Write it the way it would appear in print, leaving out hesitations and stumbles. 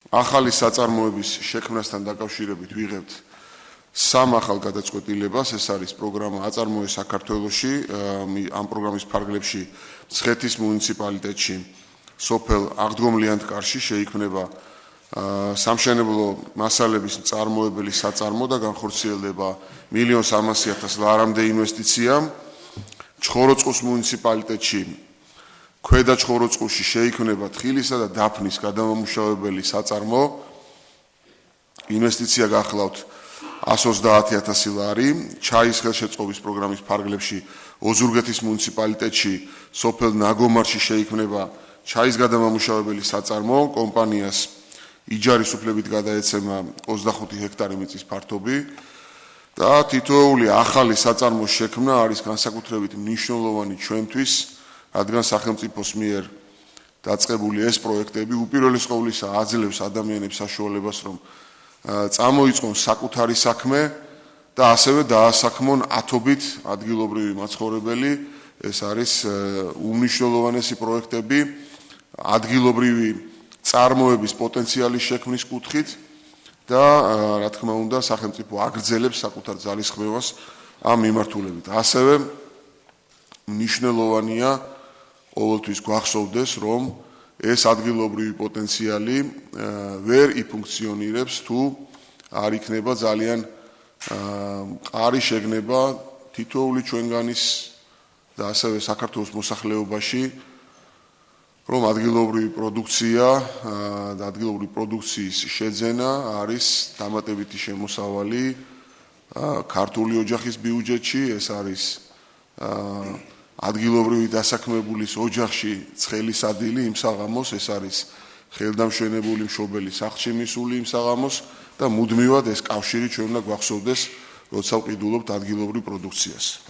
ახალი საწარმოების შექმნასთან დაკავშირებით ვიღებთ 3 ახალ გადაწყვეტილებას. ეს არის პროგრამა აწარმოე საქართველოში, ამ პროგრამის ფარგლებში მცხეთის მუნიციპალიტეტში სოფელ აღდგომლიანთკარში შეიქმნება სამშენებლო მასალების მწარმოებელი საწარმო და განხორციელდება 1,300,000 ლარამდე ინვესტიცია. ჩხოროწყუს მუნიციპალიტეტში ქვედა ჩხოროწყუში შეიქმნება თხილისა და დაფნის გადამამუშავებელი საწარმო. ინვესტიცია გახლავთ 130,000 ლარი. ჩაის ხელშეწყობის პროგრამის ფარგლებში ოზურგეთის მუნიციპალიტეტში სოფელ ნაგომარში შეიქმნება ჩაის გადამამუშავებელი საწარმო. კომპანიას იჯარის უფლებით გადაეცემა 25 ჰექტარი მიწის ფართობი და თითოეული ახალი საწარმოს შექმნა არის განსაკუთრებით მნიშვნელოვანი ჩვენთვის, რადგან სახელმწიფოს მიერ დაწყებული ეს პროექტები უპირველეს ყოვლისა აძლევს ადამიანებს საშუალებას, რომ წამოიწყონ საკუთარი საქმე და ასევე დაასაქმონ ათობით ადგილობრივი მაცხოვრებელი. ეს არის უმნიშვნელოვანესი პროექტები ადგილობრივი წარმოების პოტენციალის შექმნის კუთხით და რა თქმა უნდა სახელმწიფო აგრძელებს საკუთარ ძალისხმევას ამ მიმართულებით. ასევე მნიშვნელოვანია ყოველთვის გვახსოვდეს, რომ ეს ადგილობრივი პოტენციალი ვერ იფუნქციონირებს თუ არ იქნება ძალიან მყარი შეგნება თითოეული ჩვენგანის და ასევე საქართველოს მოსახლეობაში, რომ ადგილობრივი პროდუქცია და ადგილობრივი პროდუქციის შეძენა არის დამატებითი შემოსავალი ქართული ოჯახის ბიუჯეტში. ეს არის ადგილობრივი დასაქმებულის ოჯახში ცხელი სადილი იმ საღამოს, ეს არის ხელდამშვენებული მშობელი სახლში მისული იმ საღამოს და მუდმივად ეს კავშირი ჩვენ უნდა გვახსოვდეს, როცა ვყიდულობთ ადგილობრივ პროდუქციას.